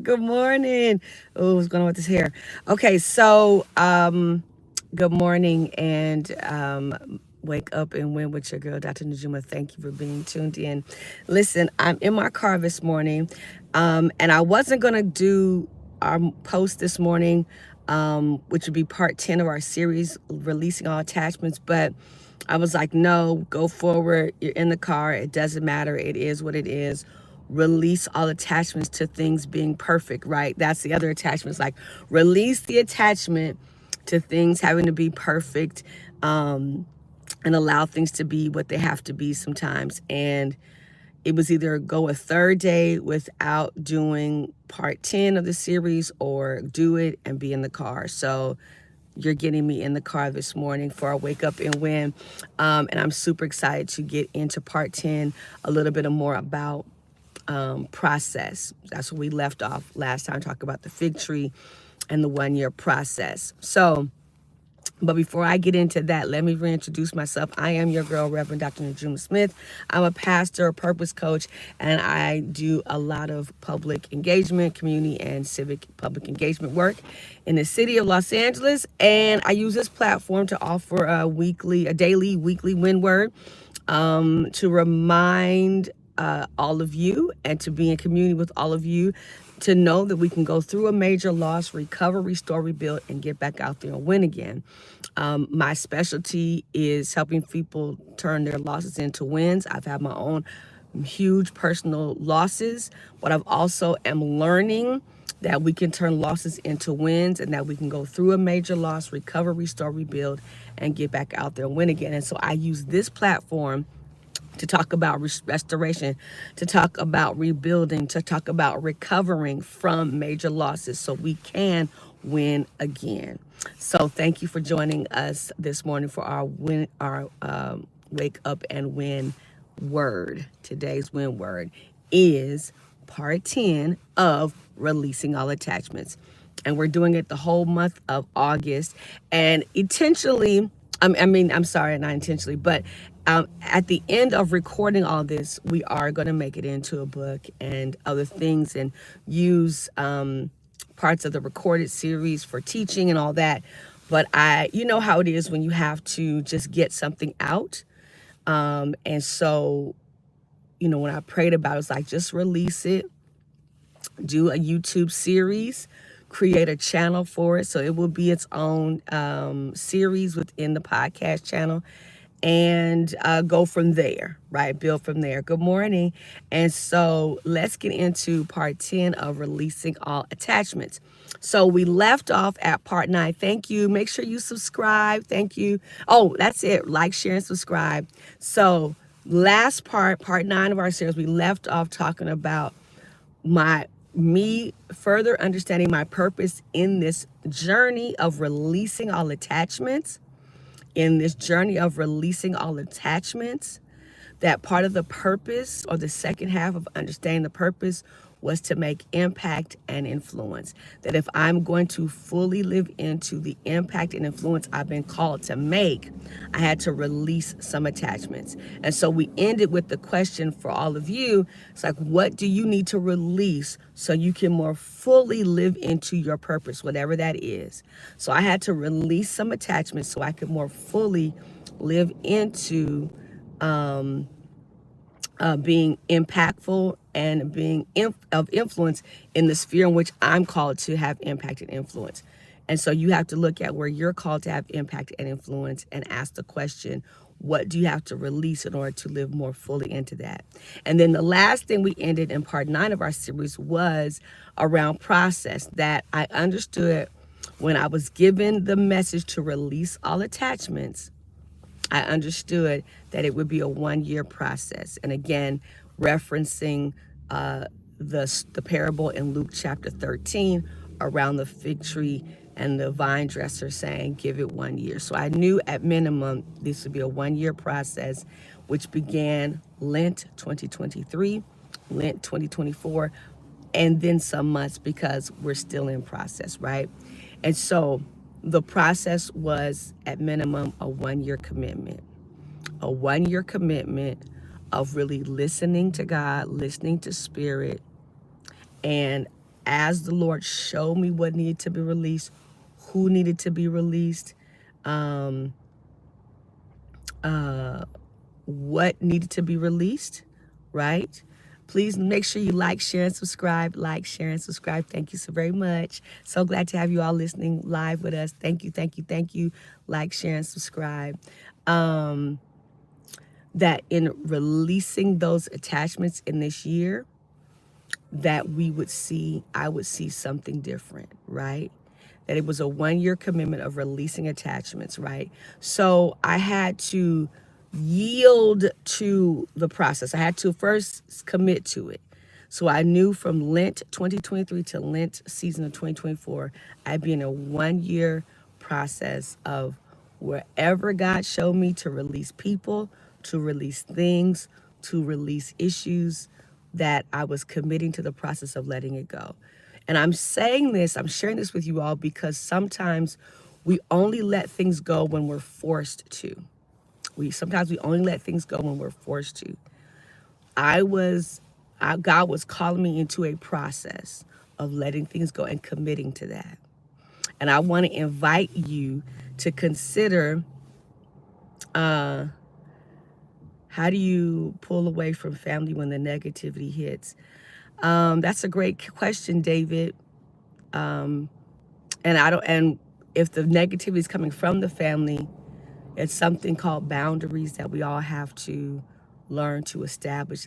Good morning. Oh, what's going on with this hair? Okay, so good morning and wake up and win with your girl, Dr. Najuma. Thank you for being tuned in. Listen, I'm in my car this morning, and I wasn't gonna do our post this morning, which would be part 10 of our series, releasing all attachments, but I was like, no, go forward. You're in the car. It doesn't matter. It is what it is. Release all attachments to things being perfect, right? That's the other attachments. Like, release the attachment to things having to be perfect, and allow things to be what they have to be sometimes. And it was either go a third day without doing part 10 of the series or do it and be in the car. So you're getting me in the car this morning for our Wake Up and Win. And I'm super excited to get into part 10, a little bit more about process. That's where we left off last time, talk about the fig tree and the 1 year process. So, but before I get into that, let me reintroduce myself. I am your girl, Reverend Dr. Najuma Smith. I'm a pastor, a purpose coach, and I do a lot of public engagement, community, and civic public engagement work in the city of Los Angeles. And I use this platform to offer a daily, weekly win word, to remind all of you and to be in community with all of you, to know that we can go through a major loss, recover, restore, rebuild, and get back out there and win again. My specialty is helping people turn their losses into wins. I've had my own huge personal losses, but I've also am learning that we can turn losses into wins and that we can go through a major loss, recover, restore, rebuild, and get back out there and win again. And so I use this platform to talk about restoration, to talk about rebuilding, to talk about recovering from major losses so we can win again. So thank you for joining us this morning for our Wake Up and Win word. Today's win word is part 10 of releasing all attachments. And we're doing it the whole month of August. And intentionally, I'm sorry, not intentionally, but at the end of recording all this, we are going to make it into a book and other things and use parts of the recorded series for teaching and all that. But you know how it is when you have to just get something out. And so, when I prayed about it, it's like, just release it, do a YouTube series, create a channel for it. So it will be its own series within the podcast channel, and go from there, right? Build from there. Good morning. And so let's get into part 10 of releasing all attachments. So we left off at part 9. Thank you. Make sure you subscribe. Thank you. Oh, that's it. Like, share, and subscribe. So last part 9 of our series, we left off talking about me further understanding my purpose in this journey of releasing all attachments. That part of the purpose, or the second half of understanding the purpose, was to make impact and influence. That if I'm going to fully live into the impact and influence I've been called to make, I had to release some attachments. And so we ended with the question for all of you. It's like, what do you need to release so you can more fully live into your purpose, whatever that is? So I had to release some attachments so I could more fully live into being impactful and being of influence in the sphere in which I'm called to have impact and influence. And so you have to look at where you're called to have impact and influence and ask the question, what do you have to release in order to live more fully into that? And then the last thing we ended in part 9 of our series was around process, that I understood when I was given the message to release all attachments. I understood that it would be a 1-year process. And again, referencing the parable in Luke chapter 13 around the fig tree and the vine dresser saying, give it 1 year. So I knew at minimum this would be a 1-year process, which began Lent 2023, Lent 2024, and then some months because we're still in process, right? And so the process was at minimum a 1-year commitment, of really listening to God, listening to Spirit, And as the Lord showed me what needed to be released, who needed to be released, what needed to be released, right? Please make sure you like, share, and subscribe. Like, share, and subscribe. Thank you so very much. So glad to have you all listening live with us. Thank you, thank you, thank you. Like, share, and subscribe. That in releasing those attachments in this year, that I would see something different, right? That it was a 1 year commitment of releasing attachments, right? So I had to yield to the process. I had to first commit to it. So I knew from Lent 2023 to Lent season of 2024, I'd be in a 1 year process of wherever God showed me to release people, to release things, to release issues, that I was committing to the process of letting it go. And I'm saying this, I'm sharing this with you all because sometimes we only let things go when we're forced to. Sometimes we only let things go when we're forced to. God was calling me into a process of letting things go and committing to that. And I want to invite you to consider, how do you pull away from family when the negativity hits? That's a great question, David. And if the negativity is coming from the family, it's something called boundaries that we all have to learn to establish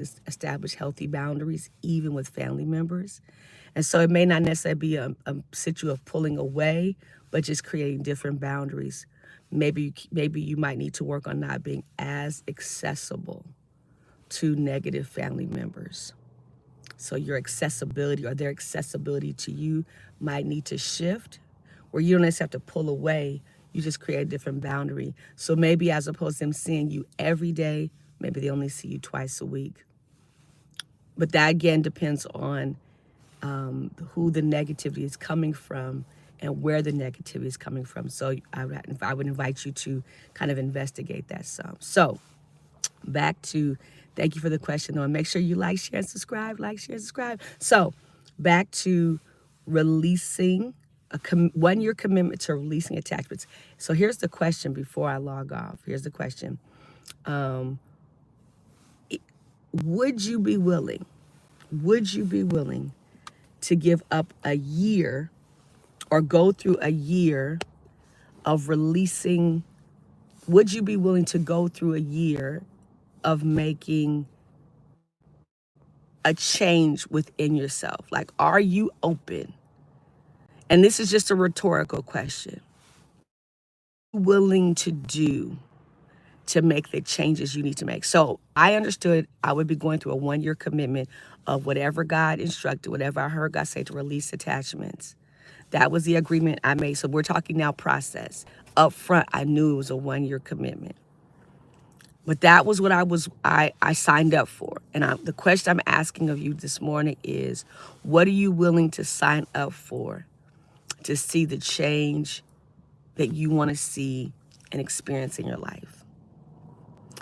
healthy boundaries, even with family members. And so it may not necessarily be a situation of pulling away, but just creating different boundaries. Maybe you might need to work on not being as accessible to negative family members. So your accessibility or their accessibility to you might need to shift, where you don't necessarily have to pull away. You just create a different boundary. So maybe as opposed to them seeing you every day, maybe they only see you twice a week. But that again depends on who the negativity is coming from and where the negativity is coming from. So I would invite you to kind of investigate that some. So back to, thank you for the question though. And make sure you like, share, and subscribe. Like, share, and subscribe. So back to releasing 1 year commitment to releasing attachments. So here's the question before I log off. Here's the question. Would you be willing to give up a year or go through a year of releasing? Would you be willing to go through a year of making a change within yourself? Like, are you open? And this is just a rhetorical question. Willing to do to make the changes you need to make? So I understood I would be going through a 1 year commitment of whatever God instructed, whatever I heard God say to release attachments. That was the agreement I made. So we're talking now process. Up front, I knew it was a 1 year commitment. But that was what I signed up for. And the question I'm asking of you this morning is, what are you willing to sign up for to see the change that you want to see and experience in your life?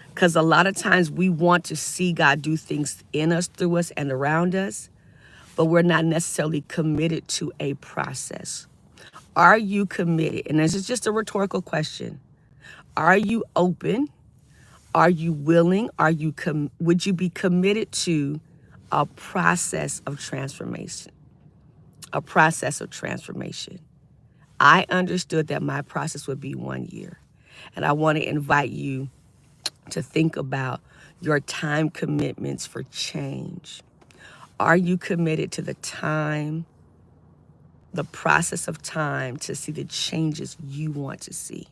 Because a lot of times we want to see God do things in us, through us, and around us, but we're not necessarily committed to a process. Are you committed? And this is just a rhetorical question. Are you open? Are you willing? Would you be committed to a process of transformation? A process of transformation. I understood that my process would be 1 year. And I want to invite you to think about your time commitments for change. Are you committed to the time, the process of time to see the changes you want to see?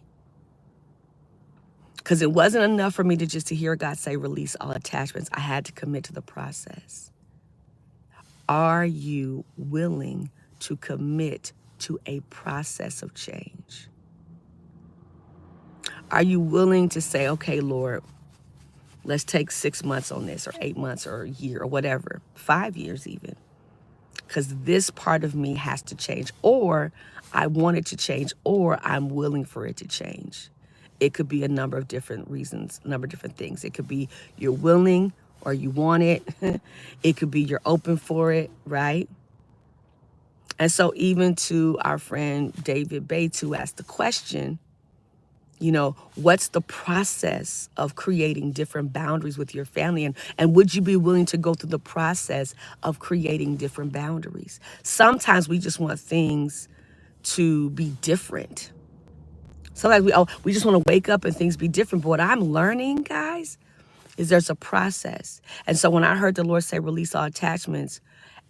Because it wasn't enough for me to hear God say, release all attachments. I had to commit to the process. Are you willing to commit to a process of change? Are you willing to say, okay, Lord, let's take 6 months on this, or 8 months, or a year, or whatever, 5 years even, because this part of me has to change, or I want it to change, or I'm willing for it to change. It could be a number of different reasons, a number of different things. It could be you're willing or you want it. It could be you're open for it, right? And so even to our friend David Bates, who asked the question, what's the process of creating different boundaries with your family? And would you be willing to go through the process of creating different boundaries? Sometimes we just want things to be different. Sometimes we just want to wake up and things be different. But what I'm learning, guys, is there's a process. And so when I heard the Lord say, release all attachments,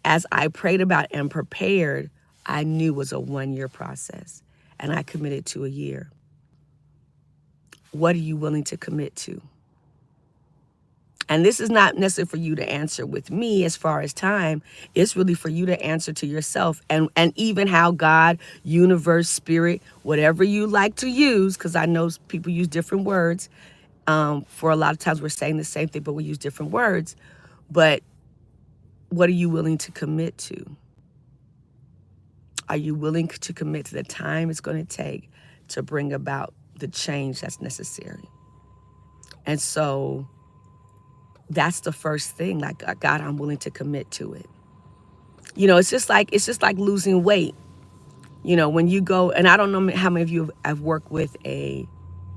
as I prayed about and prepared, I knew it was a 1-year process. And I committed to a year. What are you willing to commit to? And this is not necessarily for you to answer with me as far as time. It's really for you to answer to yourself, and even how God, universe, spirit, whatever you like to use, because I know people use different words. For a lot of times we're saying the same thing, but we use different words. But what are you willing to commit to? Are you willing to commit to the time it's going to take to bring about the change that's necessary? And so that's the first thing. Like, God, I'm willing to commit to it. It's just like losing weight. When you go, and I don't know how many of you have worked with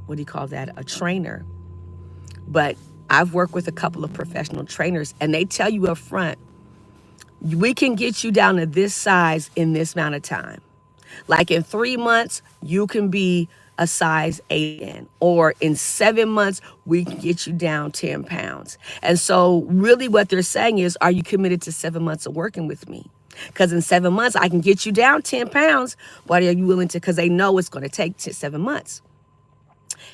what do you call that? A trainer. But I've worked with a couple of professional trainers, and they tell you up front, we can get you down to this size in this amount of time. Like in 3 months, you can be a size 8 in, or in 7 months, we can get you down 10 pounds. And so really what they're saying is, are you committed to 7 months of working with me? Because in 7 months, I can get you down 10 pounds. What are you willing to? Because they know it's going to take 7 months.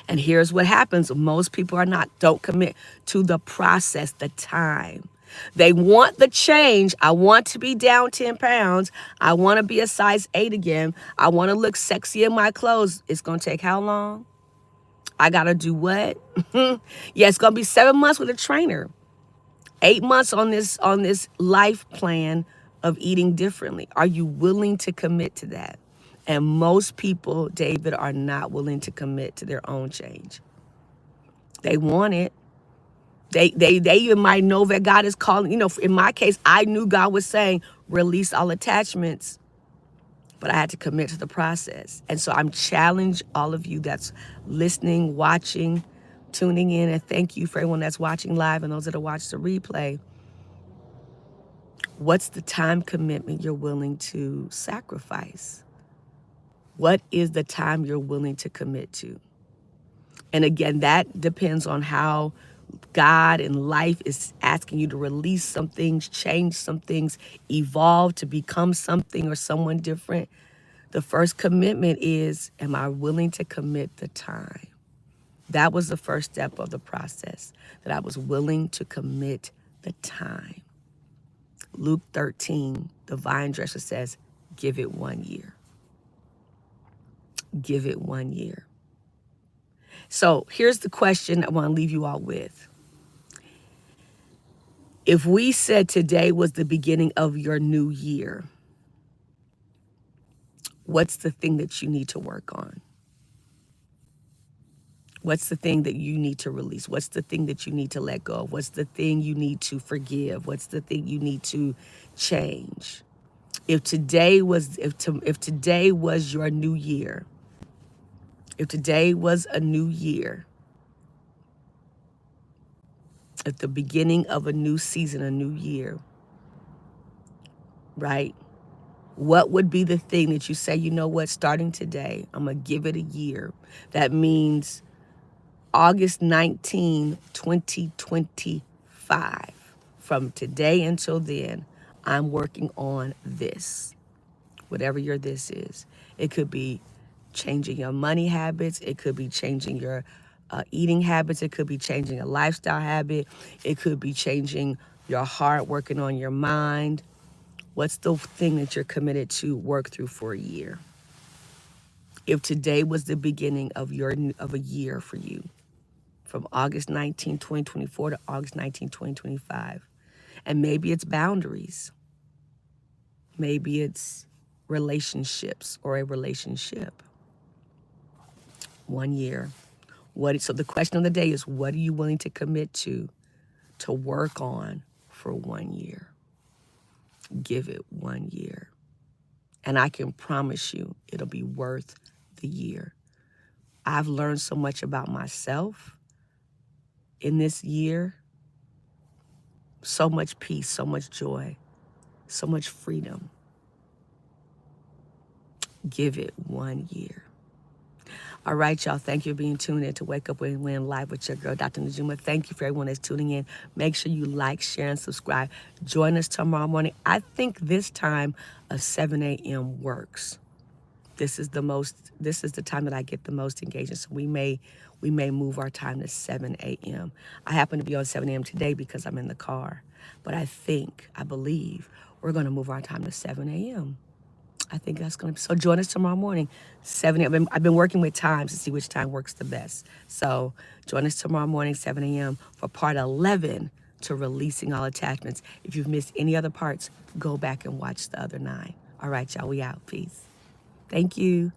And here's what happens. Most people don't commit to the process, the time. They want the change. I want to be down 10 pounds. I want to be a size 8 again. I want to look sexy in my clothes. It's going to take how long? I got to do what? Yeah, it's going to be 7 months with a trainer. 8 months on this life plan of eating differently. Are you willing to commit to that? And most people, David, are not willing to commit to their own change. They want it. They even might know that God is calling. In my case, I knew God was saying, release all attachments, but I had to commit to the process. And so I'm challenged all of you that's listening, watching, tuning in, and thank you for everyone that's watching live and those that are watching the replay. What's the time commitment you're willing to sacrifice? What is the time you're willing to commit to? And again, that depends on how God and life is asking you to release some things, change some things, evolve to become something or someone different. The first commitment is, am I willing to commit the time? That was the first step of the process, that I was willing to commit the time. Luke 13, the vine dresser says, give it 1 year. Give it 1 year. So here's the question I want to leave you all with. If we said today was the beginning of your new year, what's the thing that you need to work on? What's the thing that you need to release? What's the thing that you need to let go of? What's the thing you need to forgive? What's the thing you need to change? If today was your new year, if today was a new year, at the beginning of a new season, a new year, right? What would be the thing that you say, you know what, starting today, I'm going to give it a year. That means August 19, 2025. From today until then, I'm working on this, whatever your this is. It could be changing your money habits. It could be changing your eating habits. It could be changing a lifestyle habit. It could be changing your heart, working on your mind. What's the thing that you're committed to work through for a year? If today was the beginning of a year for you, from August 19, 2024 to August 19, 2025, and maybe it's boundaries, maybe it's relationships or a relationship. 1 year. So the question of the day is, what are you willing to commit to work on for 1 year? Give it 1 year. And I can promise you it'll be worth the year. I've learned so much about myself in this year, so much peace, so much joy, so much freedom. Give it 1 year. All right, y'all. Thank you for being tuned in to Wake Up and Win Live with your girl, Dr. Najuma. Thank you for everyone that's tuning in. Make sure you like, share, and subscribe. Join us tomorrow morning. I think this time of 7 a.m. works. This is the time that I get the most engagement. So we may move our time to 7 a.m. I happen to be on 7 a.m. today because I'm in the car. But I believe we're going to move our time to 7 a.m. I think that's going to be, so join us tomorrow morning, 7 a.m. I've been working with times to see which time works the best. So join us tomorrow morning, 7 a.m. for part 11 to Releasing All Attachments. If you've missed any other parts, go back and watch the other 9. All right, y'all, we out. Peace. Thank you.